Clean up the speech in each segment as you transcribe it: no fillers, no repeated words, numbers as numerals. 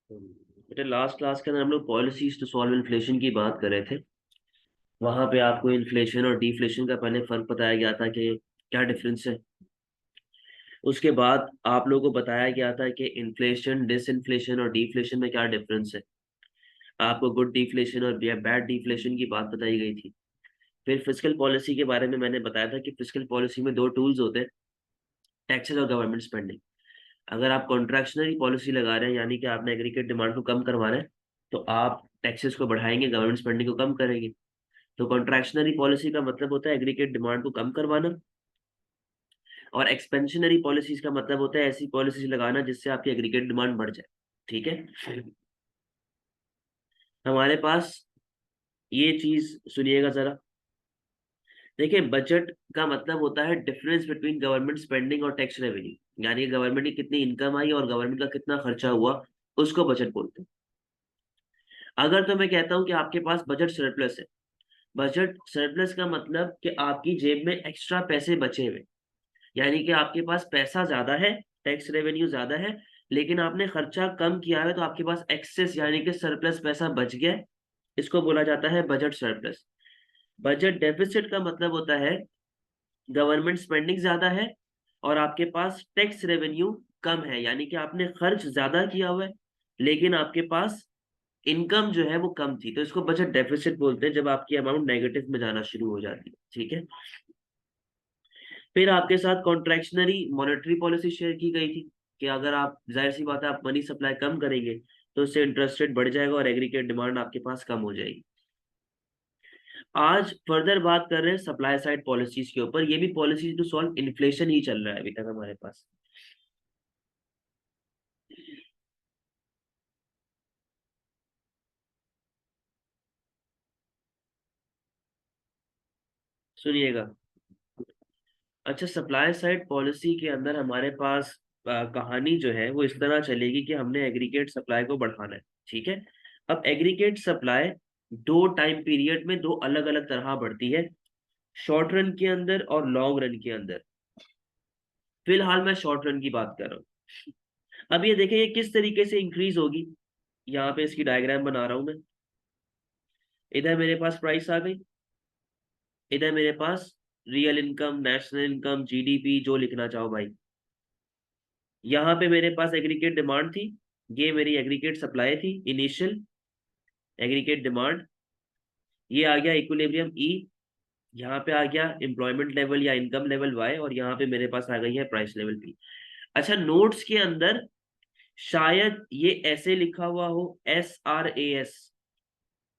बेटा last class के अंदर हम लोग पॉलिसीज टू सॉल्व इन्फ्लेशन की बात कर रहे थे। वहां पे आपको इन्फ्लेशन और डिफ्लेशन का पहले फर्क बताया गया था कि क्या डिफरेंस है। उसके बाद आप लोगों को बताया गया था कि इन्फ्लेशन, डिसइन्फ्लेशन और डिफ्लेशन में क्या डिफरेंस है। आपको गुड डिफ्लेशन और बैड डिफ्लेशन की बात बताई गई थी। फिर फिस्कल पॉलिसी के बारे में मैंने बताया था कि फिस्कल पॉलिसी में दो टूल्स होते हैं, टैक्सेस और गवर्नमेंट स्पेंडिंग। अगर आप कॉन्ट्रैक्शनरी पॉलिसी लगा रहे हैं, यानी कि आपने एग्रीगेट डिमांड को कम करवा रहे हैं, तो आप टैक्सेस को बढ़ाएंगे, गवर्नमेंट स्पेंडिंग को कम करेंगे। तो कॉन्ट्रैक्शनरी पॉलिसी का मतलब होता है एग्रीगेट डिमांड को कम करवाना, और एक्सपेंशनरी पॉलिसीज का मतलब होता है ऐसी पॉलिसीज लगाना जिससे आपकी एग्रीगेट डिमांड बढ़ जाए। ठीक है। हमारे पास ये चीज सुनिएगा जरा। देखिए, बजट का मतलब होता है डिफरेंस बिटवीन गवर्नमेंट स्पेंडिंग और टैक्स रेवेन्यू, यानी गवर्नमेंट की कितनी इनकम आई और गवर्नमेंट का कितना खर्चा हुआ, उसको बजट बोलते हैं। अगर तो मैं कहता हूं कि आपके पास बजट सरप्लस है, बजट सरप्लस का मतलब कि आपकी जेब में एक्स्ट्रा पैसे बचे हुए, यानी कि आपके पास पैसा ज्यादा है, टैक्स रेवेन्यू ज्यादा है, लेकिन आपने खर्चा कम किया है, तो आपके पास एक्सेस यानी कि सरप्लस पैसा बच गया है। इसको बोला जाता है बजट सरप्लस। बजट डेफिसिट का मतलब होता है गवर्नमेंट स्पेंडिंग ज्यादा है और आपके पास टैक्स रेवेन्यू कम है, यानी कि आपने खर्च ज्यादा किया हुआ है लेकिन आपके पास इनकम जो है वो कम थी, तो इसको बजट डेफिसिट बोलते हैं, जब आपकी अमाउंट नेगेटिव में जाना शुरू हो जाती है। ठीक है। फिर आपके साथ कॉन्ट्रैक्शनरी मॉनेटरी पॉलिसी शेयर की गई थी कि अगर आप, जाहिर सी बात है, आप मनी सप्लाई कम करेंगे तो उससे इंटरेस्ट रेट बढ़ जाएगा और एग्रीगेट डिमांड आपके पास कम हो जाएगी। आज फर्दर बात कर रहे हैं सप्लाई साइड पॉलिसीज के ऊपर। ये भी पॉलिसी टू सॉल्व इन्फ्लेशन ही चल रहा है अभी तक हमारे पास। सुनिएगा। अच्छा, सप्लाई साइड पॉलिसी के अंदर हमारे पास कहानी जो है वो इस तरह चलेगी कि हमने एग्रीगेट सप्लाई को बढ़ाना है। ठीक है। अब एग्रीगेट सप्लाई दो टाइम पीरियड में दो अलग अलग तरह बढ़ती है, शॉर्ट रन के अंदर और लॉन्ग रन के अंदर। फिलहाल मैं शॉर्ट रन की बात कर रहा हूँ। अब ये देखें ये किस तरीके से इंक्रीज होगी। यहाँ पे इसकी डायग्राम बना रहा हूं मैं। इधर मेरे पास प्राइस आ गई, इधर मेरे पास real income, national income, GDP, जो लिखना चाहो भाई। यहाँ पे मेरे पास एग्रीगेट डिमांड थी, ये मेरी एग्रीगेट सप्लाई थी इनिशियल। एग्रीगेट डिमांड, ये आ गया इक्विलिब्रियम ई, यहाँ पे आ गया एम्प्लॉयमेंट लेवल या इनकम लेवल वाई, और यहाँ पे मेरे पास आ गई है प्राइस लेवल पी। अच्छा, नोट्स के अंदर शायद ये ऐसे लिखा हुआ हो, SRAS।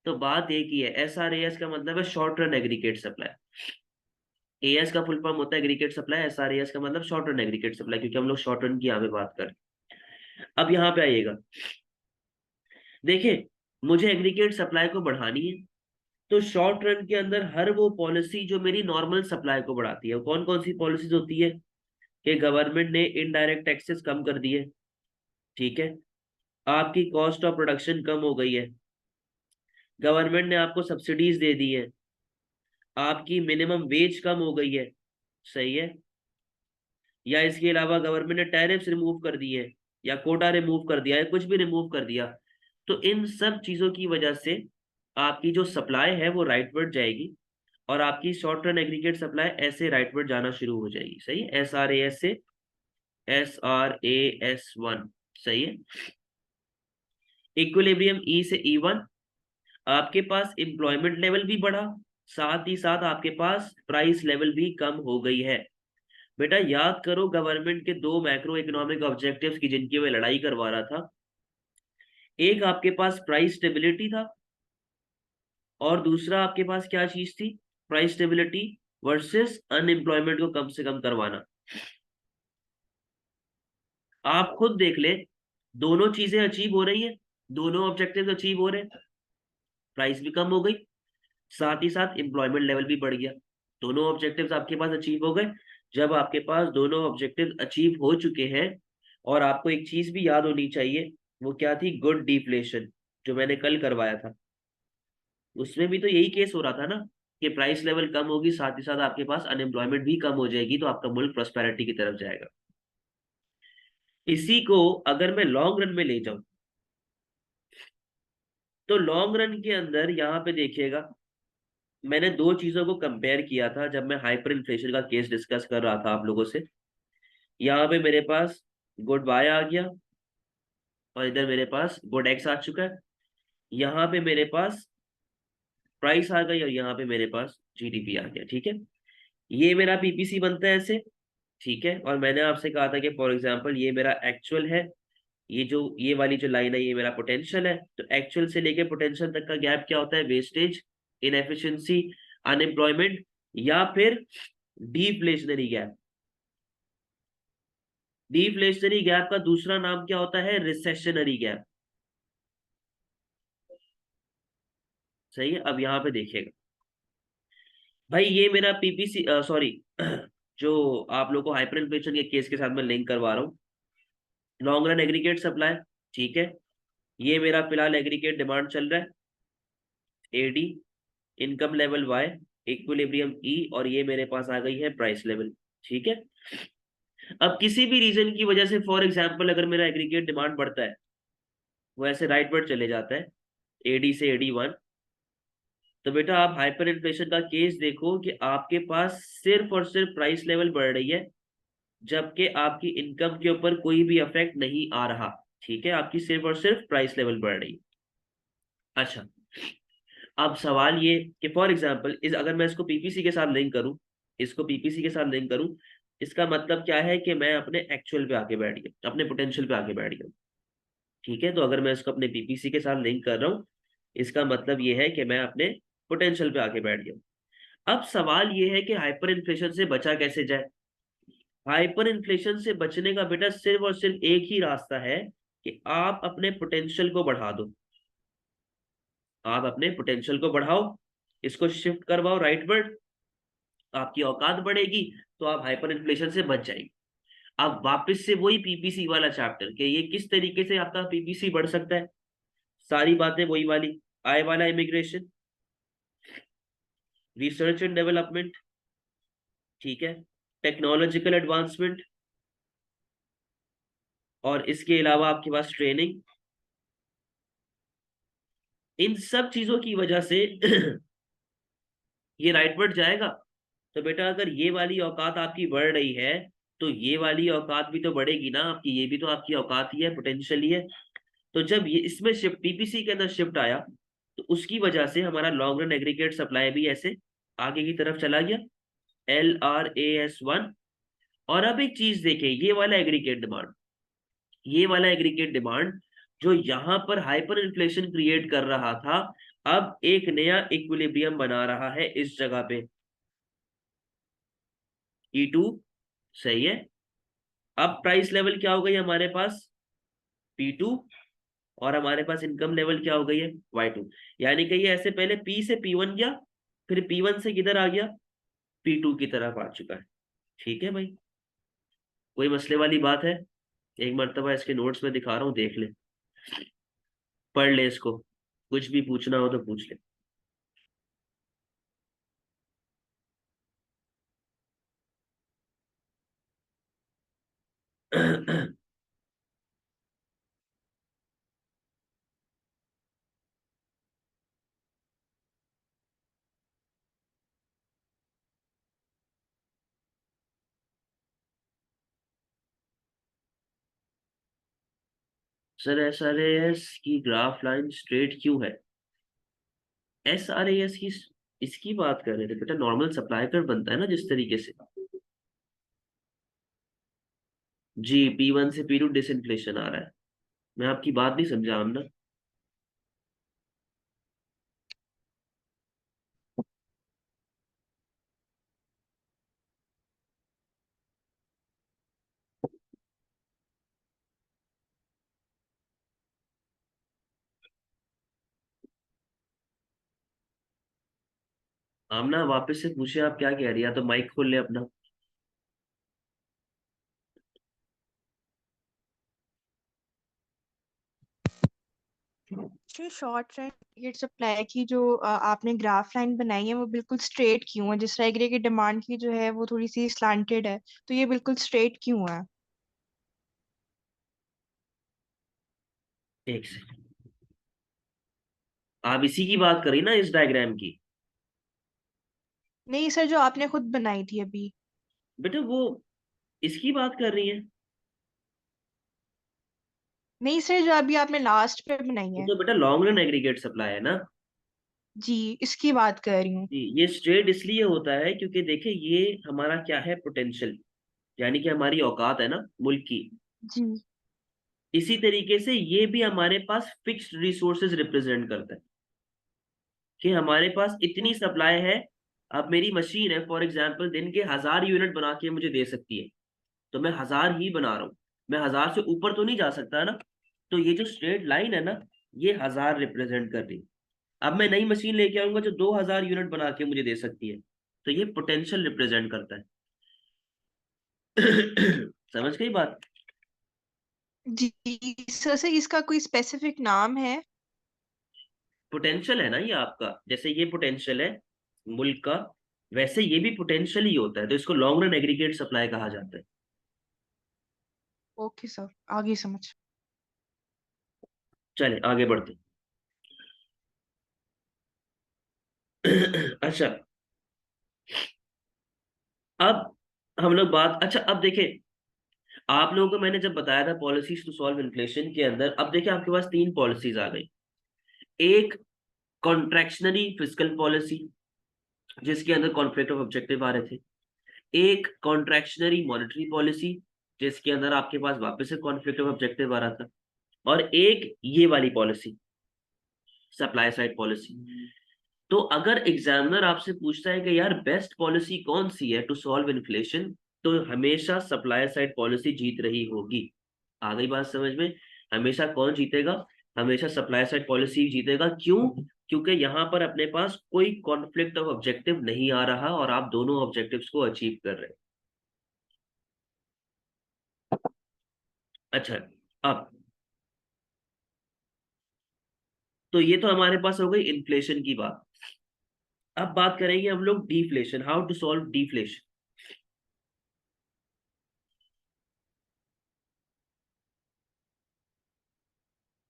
तो बात एक ही है, SRAS का मतलब है short run aggregate supply. As का फुल फॉर्म होता है एग्रीगेट सप्लाई, SRAS का मतलब शॉर्ट रन एग्रीगेट सप्लाई, क्योंकि हम लोग शॉर्ट रन की यहाँ पे बात कर। अब यहाँ पे आइएगा। देखिए, मुझे एग्रीगेट सप्लाई को बढ़ानी है, तो शॉर्ट रन के अंदर हर वो पॉलिसी जो मेरी नॉर्मल सप्लाई को बढ़ाती है, कौन कौन सी पॉलिसीज होती है कि गवर्नमेंट ने इनडायरेक्ट टैक्सेस कम कर दिए। ठीक है। आपकी कॉस्ट ऑफ प्रोडक्शन कम हो गई है, गवर्नमेंट ने आपको सब्सिडीज दे दी है, आपकी मिनिमम वेज कम हो गई है। सही है। या इसके अलावा गवर्नमेंट ने टैरिफ्स रिमूव कर दिए, या कोटा रिमूव कर दिया, या कुछ भी रिमूव कर दिया। तो इन सब चीजों की वजह से आपकी जो सप्लाई है वो राइटवर्ड जाएगी, और आपकी शॉर्ट रन एग्रीगेट सप्लाई ऐसे राइटवर्ड जाना शुरू हो जाएगी। सही है। SRAS से SRAS1। सही है। इक्विलिब्रियम ई से E1। आपके पास एम्प्लॉयमेंट लेवल भी बढ़ा, साथ ही साथ आपके पास प्राइस लेवल भी कम हो गई है। बेटा याद करो, गवर्नमेंट के दो मैक्रो इकोनॉमिक ऑब्जेक्टिव्स की जिनकी मैं लड़ाई करवा रहा था, एक आपके पास प्राइस स्टेबिलिटी था, और दूसरा आपके पास क्या चीज थी, प्राइस स्टेबिलिटी वर्सेस अनएम्प्लॉयमेंट को कम से कम करवाना। आप खुद देख ले, दोनों चीजें अचीव हो रही है, दोनों ऑब्जेक्टिव्स अचीव हो रहे हैं। प्राइस भी कम हो गई, साथ ही साथ एम्प्लॉयमेंट लेवल भी बढ़ गया। दोनों ऑब्जेक्टिव्स आपके पास अचीव हो गए। जब आपके पास दोनों ऑब्जेक्टिव अचीव हो चुके हैं, और आपको एक चीज भी याद होनी चाहिए, वो क्या थी, गुड डिफ्लेशन, जो मैंने कल करवाया था। उसमें भी तो यही केस हो रहा था ना, कि प्राइस लेवल कम होगी, साथ ही साथ आपके पास अनएम्प्लॉयमेंट भी कम हो जाएगी, तो आपका मुल्क प्रॉस्पेरिटी की तरफ जाएगा। इसी को अगर मैं लॉन्ग रन में ले जाऊं, तो लॉन्ग रन के अंदर यहाँ पे देखिएगा, मैंने दो चीजों को कंपेयर किया था जब मैं हाइपर इन्फ्लेशन का केस डिस्कस कर रहा था आप लोगों से। यहाँ पे मेरे पास गुड बाय आ गया, और इधर मेरे पास गुड एक्स आ चुका है। यहाँ पे मेरे पास प्राइस आ गई, और यहाँ पे मेरे पास जीडीपी आ गया। ठीक है, ये मेरा पीपीसी बनता है ऐसे। ठीक है, और मैंने आपसे कहा था कि फॉर एग्जांपल ये मेरा एक्चुअल है, ये वाली जो लाइन है ये मेरा पोटेंशियल है। तो एक्चुअल से लेके पोटेंशियल तक का गैप क्या होता है? वेस्टेज, इनएफिशिएंसी, अनएम्प्लॉयमेंट, या फिर डिफ्लेशनरी गैप। डिफ्लेशनरी गैप का दूसरा नाम क्या होता है? Recessionary gap. सही है। अब यहाँ पे देखिएगा भाई, ये मेरा पीपीसी, सॉरी जो आप लोग को हाइपर इन्फ्लेशन के केस के साथ मैं लिंक करवा रहा हूँ, लॉन्ग रन एग्रीगेट सप्लाई। ठीक है, ये मेरा फिलहाल एग्रीगेट डिमांड चल रहा है AD, income level Y, equilibrium E, और ये मेरे पास आ गई है प्राइस लेवल। ठीक है, अब किसी भी रीजन की वजह से फॉर एग्जांपल अगर मेरा एग्रीगेट डिमांड बढ़ता है, वो ऐसे राइटवर्ड चले जाता है एडी से एडी वन, तो बेटा आप हाइपर इन्फ्लेशन का केस देखो कि आपके पास सिर्फ और सिर्फ प्राइस लेवल बढ़ रही है, जबकि आपकी इनकम के ऊपर कोई भी इफेक्ट नहीं आ रहा। ठीक है, आपकी सिर्फ और सिर्फ प्राइस लेवल बढ़ रही है। अच्छा, अब सवाल ये कि फॉर एग्जांपल इस अगर मैं इसको पीपीसी के साथ लिंक करूं, इसको पीपीसी के साथ लिंक करूं, इसका मतलब क्या है कि मैं अपने एक्चुअल पे आके बैठ गया, अपने पोटेंशियल पे आके बैठ गया। ठीक है, तो अगर मैं इसको अपने पीपीसी के साथ लिंक कर रहा हूँ, इसका मतलब ये है कि मैं अपने पोटेंशियल पे आके बैठ गया। अब सवाल ये है कि हाइपर इन्फ्लेशन से बचा कैसे जाए? हाइपर इन्फ्लेशन से बचने का बेटा सिर्फ और सिर्फ एक ही रास्ता है कि आप अपने पोटेंशियल को बढ़ा दो। आप अपने पोटेंशियल को बढ़ाओ, इसको शिफ्ट करवाओ राइटवर्ड, आपकी औकात बढ़ेगी, तो आप हाइपर इन्फ्लेशन से बच जाएंगे। अब वापस से वही पीपीसी वाला चैप्टर कि ये किस तरीके से आपका पीपीसी बढ़ सकता है। सारी बातें वही वाली, आय वाला इमिग्रेशन, रिसर्च एंड डेवलपमेंट, ठीक है, टेक्नोलॉजिकल एडवांसमेंट, और इसके अलावा आपके पास ट्रेनिंग, इन सब चीजों की वजह से ये राइटवर्ड जाएगा। तो बेटा अगर ये वाली औकात आपकी बढ़ रही है, तो ये वाली औकात भी तो बढ़ेगी ना आपकी, ये भी तो आपकी औकात ही है, पोटेंशियल ही है। तो जब ये इसमें शिफ्ट पीपीसी के अंदर शिफ्ट आया, तो उसकी वजह से हमारा लॉन्ग रन एग्रीगेट सप्लाई भी ऐसे आगे की तरफ चला गया, LRAS1। और अब एक चीज देखें, ये वाला एग्रीगेट डिमांड जो यहां पर हाइपर इन्फ्लेशन क्रिएट कर रहा था, अब एक नया इक्विलिब्रियम बना रहा है इस जगह पे, E2। सही है। अब प्राइस लेवल क्या हो गई हमारे पास? P2। और हमारे पास इनकम लेवल क्या हो गई है? Y2। यानी कि ये ऐसे पहले P से P1 गया, फिर P1 से किधर आ गया? P2 की तरफ आ चुका है। ठीक है भाई, कोई मसले वाली बात है? एक मरतबा इसके नोट्स में दिखा रहा हूँ, देख ले, पढ़ ले इसको, कुछ भी पूछना हो तो पूछ ले। सर SRAS की ग्राफ लाइन स्ट्रेट क्यों है? SRAS की, इसकी बात कर रहे थे बेटा, नॉर्मल सप्लाई कर्व बनता है ना जिस तरीके से। जी, P1 से P2 डिसइंफ्लेशन आ रहा है। मैं आपकी बात नहीं समझा आमना। आमना वापस से पूछे, आप क्या कह रही है? या तो माइक खोल ले अपना। जो शॉर्ट रन एग्रीगेट सप्लाई की जो आपने ग्राफ लाइन बनाई है वो बिल्कुल स्ट्रेट क्यों है? जिस तरह एग्रीगेट डिमांड की जो है वो थोड़ी सी स्लांटेड है, तो ये बिल्कुल स्ट्रेट क्यों है? एक सेकंड। आप इसी की बात करी ना, इस डायग्राम की? नहीं सर, जो आपने खुद बनाई थी अभी। बेटा वो इसकी बात कर रही है। नहीं सर, जो अभी आपने लास्ट पे बनाई वो है। तो बेटा लॉन्ग रन एग्रीगेट सप्लाई है ना। जी, इसकी बात कर रही हूँ। जी, ये स्ट्रेट इसलिए होता है क्योंकि देखिए ये हमारा क्या है, पोटेंशियल, यानी कि हमारी औकात है ना मुल्क की। जी। इसी तरीके से ये भी हमारे पास फिक्स्ड रिसोर्सेज रिप्रेजेंट करता है कि हमारे पास इतनी सप्लाई है। अब मेरी मशीन है फॉर एग्जांपल दिन के 1000 यूनिट बना के मुझे दे सकती है, तो मैं 1000 ही बना रहा हूँ, मैं 1000 से ऊपर तो नहीं जा सकता ना। तो ये जो स्ट्रेट लाइन है ना, ये 1000 रिप्रेजेंट कर रही है। अब मैं नई मशीन लेके आऊंगा जो 2000 यूनिट बना के मुझे दे सकती है, तो ये पोटेंशियल रिप्रेजेंट करता है। समझ गई बात? जी सर, से इसका कोई स्पेसिफिक नाम है? पोटेंशियल है ना ये आपका, जैसे ये पोटेंशियल है मुल्क का, वैसे ये भी पोटेंशियल ही होता है, तो इसको लॉन्ग रन एग्रीगेट सप्लाई कहा जाता है। ओके सर, आगे समझ। चले आगे बढ़ते हैं। अच्छा, अब हम लोग बात, अच्छा अब देखिए, आप लोगों को मैंने जब बताया था पॉलिसीज टू सॉल्व इन्फ्लेशन के अंदर, अब देखिए आपके पास तीन पॉलिसीज आ गई। एक कॉन्ट्रैक्शनरी फिस्कल पॉलिसी, जिसके अंदर कॉन्फ्लिक्ट ऑफ ऑब्जेक्टिव आ रहे थे। एक कॉन्ट्रैक्शनरी मॉनेटरी पॉलिसी, जिसके अंदर आपके पास वापस से कॉन्फ्लिक्ट ऑफ ऑब्जेक्टिव आ रहा था। और एक ये वाली पॉलिसी, सप्लाई साइड पॉलिसी। तो अगर एग्जामिनर आपसे पूछता है कि यार बेस्ट पॉलिसी कौन सी है टू सॉल्व इन्फ्लेशन, तो हमेशा सप्लाई साइड पॉलिसी जीत रही होगी। आ गई बात समझ में? हमेशा कौन जीतेगा? हमेशा सप्लाई साइड पॉलिसी जीतेगा। क्यों? क्योंकि यहाँ पर अपने पास कोई कॉन्फ्लिक्ट ऑफ ऑब्जेक्टिव नहीं आ रहा और आप दोनों ऑब्जेक्टिव्स को अचीव कर रहे हैं। अच्छा, अब तो ये तो हमारे पास हो गई इन्फ्लेशन की बात। अब बात करेंगे हम लोग deflation, how to solve deflation.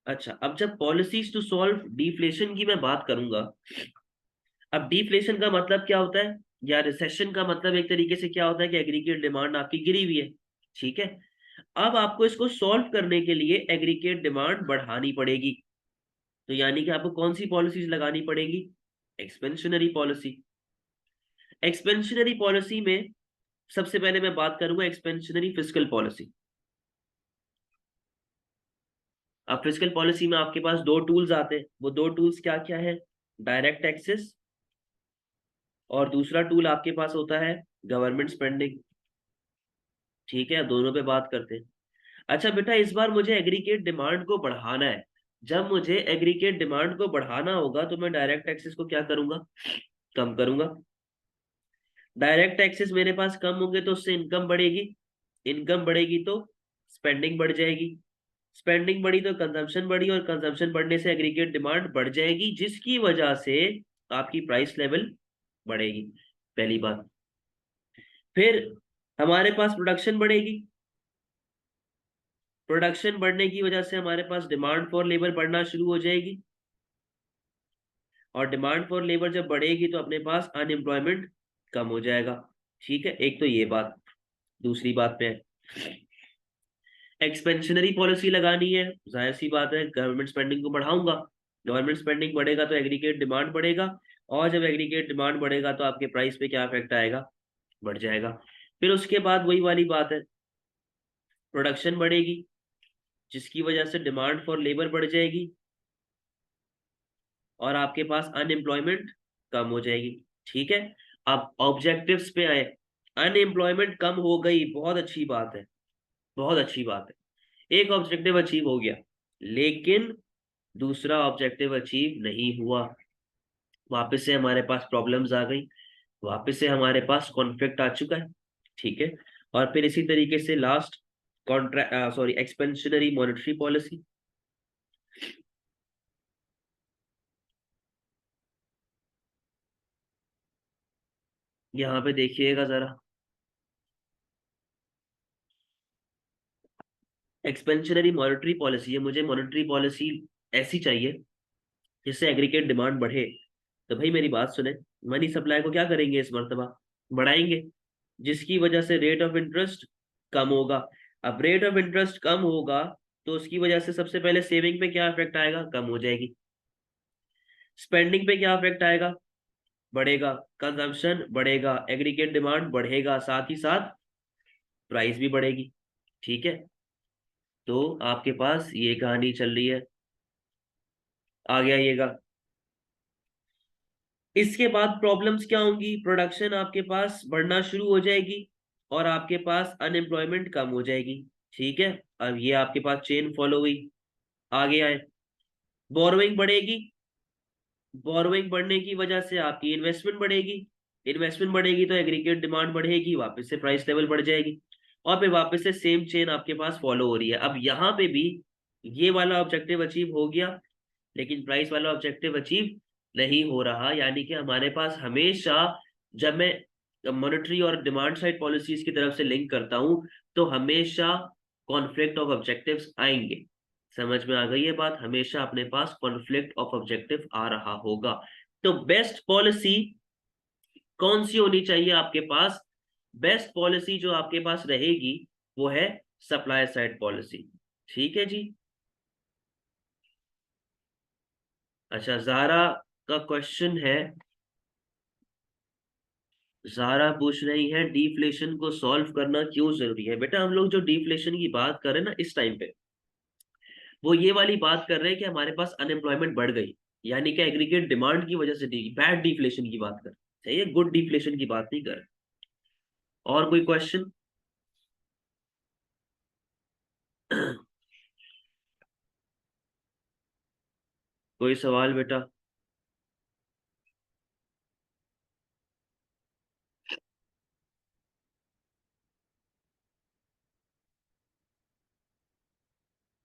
अच्छा, अब जब पॉलिसीज टू सॉल्व डिफ्लेशन की मैं बात करूंगा, अब डिफ्लेशन का मतलब क्या होता है, या रिसेशन का मतलब एक तरीके से क्या होता है कि एग्रीगेट डिमांड आपकी गिरी हुई है। ठीक है, अब आपको इसको सॉल्व करने के लिए एग्रीगेट डिमांड बढ़ानी पड़ेगी। तो यानी कि आपको कौन सी पॉलिसीज लगानी पड़ेगी? Expansionary policy. एक्सपेंशनरी पॉलिसी में सबसे पहले मैं बात करूंगा एक्सपेंशनरी फिस्कल पॉलिसी। अब फिस्कल पॉलिसी में आपके पास दो टूल्स आते हैं, वो दो टूल्स क्या क्या है? डायरेक्ट टैक्सेस, और दूसरा टूल आपके पास होता है गवर्नमेंट स्पेंडिंग। ठीक है, दोनों पे बात करते हैं। अच्छा बेटा, इस बार मुझे एग्रीगेट डिमांड को बढ़ाना है। जब मुझे एग्रीगेट डिमांड को बढ़ाना होगा तो मैं डायरेक्ट टैक्सेस को क्या करूंगा? कम करूंगा। डायरेक्ट टैक्सेस मेरे पास कम होंगे तो उससे इनकम बढ़ेगी, इनकम बढ़ेगी तो स्पेंडिंग बढ़ जाएगी, स्पेंडिंग बढ़ी तो कंजम्पशन बढ़ी, और कंजम्पशन बढ़ने से एग्रीगेट डिमांड बढ़ जाएगी, जिसकी वजह से आपकी प्राइस लेवल बढ़ेगी। पहली बात। फिर हमारे पास प्रोडक्शन बढ़ेगी, प्रोडक्शन बढ़ने की वजह से हमारे पास डिमांड फॉर लेबर बढ़ना शुरू हो जाएगी, और डिमांड फॉर लेबर जब बढ़ेगी तो अपने पास अनएम्प्लॉयमेंट कम हो जाएगा। ठीक है, एक तो ये बात। दूसरी बात पे एक्सपेंशनरी पॉलिसी लगानी है, जाहिर सी बात है गवर्नमेंट स्पेंडिंग को बढ़ाऊंगा। गवर्नमेंट स्पेंडिंग बढ़ेगा तो एग्रीगेट डिमांड बढ़ेगा, और जब एग्रीगेट डिमांड बढ़ेगा तो आपके प्राइस पे क्या इफेक्ट आएगा? बढ़ जाएगा। फिर उसके बाद वही वाली बात है, प्रोडक्शन बढ़ेगी, जिसकी वजह से डिमांड फॉर लेबर बढ़ जाएगी, और आपके पास अनएम्प्लॉयमेंट कम हो जाएगी। ठीक है, अब ऑब्जेक्टिव्स पे आए। अनएम्प्लॉयमेंट कम हो गई, बहुत अच्छी बात है, बहुत अच्छी बात है, एक ऑब्जेक्टिव अचीव हो गया। लेकिन दूसरा ऑब्जेक्टिव अचीव नहीं हुआ, वापस से हमारे पास प्रॉब्लम्स आ गई, वापस से हमारे पास कॉन्फ्लिक्ट आ चुका है। ठीक है, और फिर इसी तरीके से last contract sorry expansionary monetary policy. यहाँ पे देखिएगा जरा, एक्सपेंशनरी मॉनेटरी पॉलिसी है, मुझे मॉनेटरी पॉलिसी ऐसी चाहिए जिससे एग्रीगेट डिमांड बढ़े। तो भाई मेरी बात सुने, मनी सप्लाई को क्या करेंगे इस मर्तबा, बढ़ाएंगे, जिसकी वजह से रेट ऑफ इंटरेस्ट कम होगा। अब रेट ऑफ इंटरेस्ट कम होगा तो उसकी वजह से सबसे पहले सेविंग पे क्या इफेक्ट आएगा, कम हो जाएगी। स्पेंडिंग पे क्या इफेक्ट आएगा, बढ़ेगा। कंजम्पशन बढ़ेगा, एग्रीगेट डिमांड बढ़ेगा, साथ ही साथ प्राइस भी बढ़ेगी। ठीक है, तो आपके पास ये कहानी चल रही है, आ गया ये का। इसके बाद प्रॉब्लम्स क्या होंगी, प्रोडक्शन आपके पास बढ़ना शुरू हो जाएगी और आपके पास अनएम्प्लॉयमेंट कम हो जाएगी। ठीक है, अब ये आपके पास चेन फॉलो हुई, आगे आए। बोरोइंग बढ़ेगी, बोरोइंग बढ़ने की वजह से आपकी इन्वेस्टमेंट बढ़ेगी, इन्वेस्टमेंट बढ़ेगी तो एग्रीगेट डिमांड बढ़ेगी, वापस से प्राइस लेवल बढ़ जाएगी, और फिर वापस से सेम चेन आपके पास फॉलो हो रही है। अब यहाँ पे भी ये वाला ऑब्जेक्टिव अचीव हो गया, लेकिन प्राइस वाला ऑब्जेक्टिव अचीव नहीं हो रहा। यानी कि हमारे पास हमेशा, जब मैं मॉनेटरी और डिमांड साइड पॉलिसीज की तरफ से लिंक करता हूं, तो हमेशा कॉन्फ्लिक्ट ऑफ ऑब्जेक्टिव्स आएंगे। समझ में आ गई ये बात, हमेशा अपने पास कॉन्फ्लिक्ट ऑफ ऑब्जेक्टिव आ रहा होगा। तो बेस्ट पॉलिसी कौन सी होनी चाहिए आपके पास, बेस्ट पॉलिसी जो आपके पास रहेगी वो है सप्लाई साइड पॉलिसी। ठीक है जी। अच्छा, जारा का क्वेश्चन है, जारा पूछ रही है डिफ्लेशन को सॉल्व करना क्यों जरूरी है। बेटा हम लोग जो डिफ्लेशन की बात कर रहे हैं ना इस टाइम पे, वो ये वाली बात कर रहे हैं कि हमारे पास अनएम्प्लॉयमेंट बढ़ गई, यानी कि एग्रीगेट डिमांड की वजह से बैड डिफ्लेशन की बात कर, सही है, गुड डिफ्लेशन की बात नहीं कर। और कोई क्वेश्चन? कोई सवाल बेटा?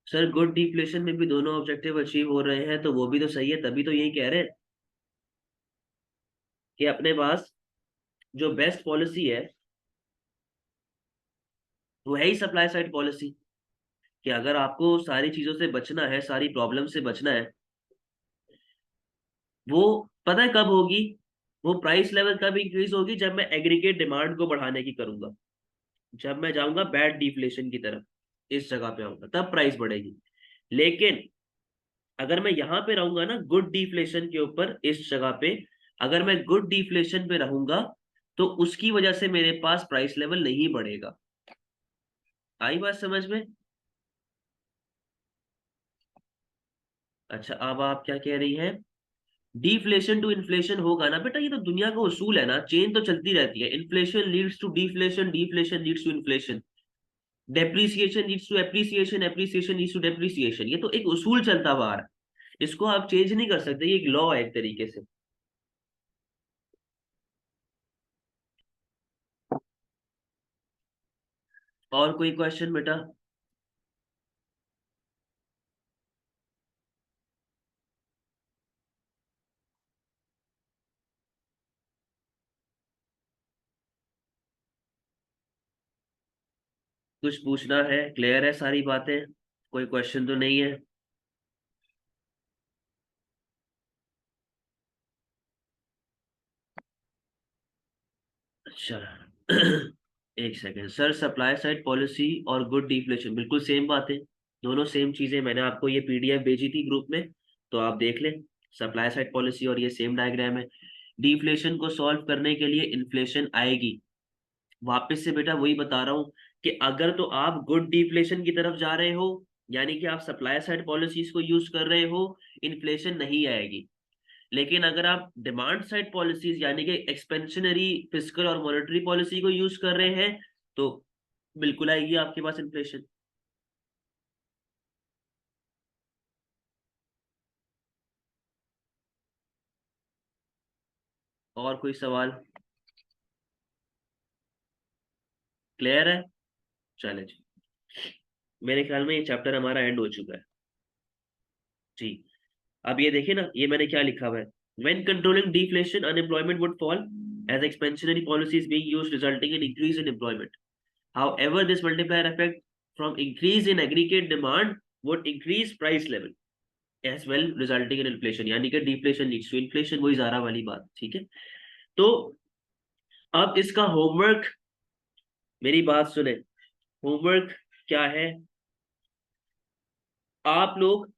सर गुड डिफ्लेशन में भी दोनों ऑब्जेक्टिव अचीव हो रहे हैं तो वो भी तो सही है, तभी तो यही कह रहे हैं कि अपने पास जो बेस्ट पॉलिसी है वो है ही सप्लाई साइड पॉलिसी। कि अगर आपको सारी चीजों से बचना है, सारी प्रॉब्लम से बचना है, वो पता है कब होगी, वो प्राइस लेवल कब इंक्रीज होगी, जब मैं एग्रीगेट डिमांड को बढ़ाने की करूंगा, जब मैं जाऊंगा बैड डिफ्लेशन की तरफ, इस जगह पे आऊंगा तब प्राइस बढ़ेगी। लेकिन अगर मैं यहाँ पे रहूंगा ना गुड डिफ्लेशन के ऊपर, इस जगह पे अगर मैं गुड डिफ्लेशन पे रहूंगा तो उसकी वजह से मेरे पास प्राइस लेवल नहीं बढ़ेगा। आई बात समझ में? अच्छा, अब आप क्या कह रही हैं, डिफ्लेशन टू इन्फ्लेशन होगा ना बेटा, ये तो दुनिया का उसूल है ना, चेन तो चलती रहती है, inflation leads to deflation, deflation leads to inflation, depreciation leads to appreciation, appreciation leads to depreciation, ये तो एक उसूल चलता हुआ आ रहा है, इसको आप चेंज नहीं कर सकते, ये एक लॉ है एक तरीके से। और कोई क्वेश्चन बेटा? कुछ पूछना है, क्लियर है सारी बातें, कोई क्वेश्चन तो नहीं है? अच्छा। एक second sir, supply side policy और गुड डिफ्लेशन बिल्कुल सेम बात है, दोनों सेम चीजें, मैंने आपको ये पीडीएफ भेजी थी ग्रुप में, तो आप देख लें। सप्लाई साइड पॉलिसी और ये सेम डायग्राम है। डिफ्लेशन को सॉल्व करने के लिए इन्फ्लेशन आएगी, वापस से बेटा वही बता रहा हूँ कि अगर तो आप गुड डिफ्लेशन की तरफ जा रहे हो, यानी कि आप सप्लाई साइड पॉलिसीज को यूज कर रहे हो, इन्फ्लेशन नहीं आएगी। लेकिन अगर आप डिमांड साइड पॉलिसीज यानी कि एक्सपेंशनरी फिस्कल और मॉनेटरी पॉलिसी को यूज कर रहे हैं तो बिल्कुल आएगी आपके पास इन्फ्लेशन। और कोई सवाल? क्लियर है? चले जी, मेरे ख्याल में ये चैप्टर हमारा एंड हो चुका है जी। अब ये देखिए ना, ये मैंने क्या लिखा हुआ है, when controlling deflation unemployment would fall as expansionary policies being used resulting in increase in employment. However, this multiplier effect from increase in aggregate demand would increase price level. As well resulting in inflation, यानी कि deflation leads to inflation, वही ज़ारा वाली बात, ठीक है। तो अब इसका होमवर्क, मेरी बात सुने, होमवर्क क्या है, आप लोग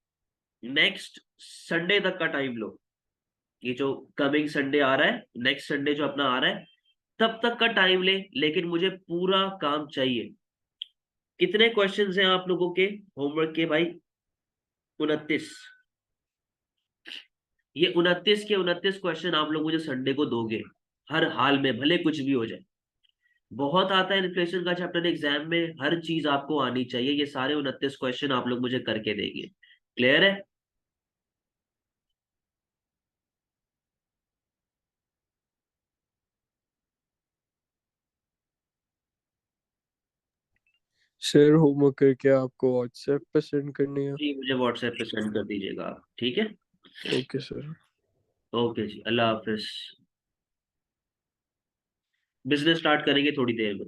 नेक्स्ट संडे तक का टाइम लो, ये जो कमिंग संडे आ रहा है, नेक्स्ट संडे जो अपना आ रहा है, तब तक का टाइम ले, लेकिन मुझे पूरा काम चाहिए। कितने क्वेश्चंस हैं आप लोगों के होमवर्क के भाई? 29। ये 29 के 29 क्वेश्चन आप लोग मुझे संडे को दोगे, हर हाल में, भले कुछ भी हो जाए। बहुत आता है इन्फ्लेशन का चैप्टर एग्जाम में, हर चीज आपको आनी चाहिए, ये सारे 29 क्वेश्चन आप लोग मुझे करके देंगे। क्लियर है? सर होमवर्क करके आपको व्हाट्सएप पे सेंड करनी है? जी, मुझे व्हाट्सएप पे सेंड कर दीजिएगा आप, ठीक है। Okay sir. ओके जी, अल्लाह हाफिज। बिजनेस स्टार्ट करेंगे थोड़ी देर में।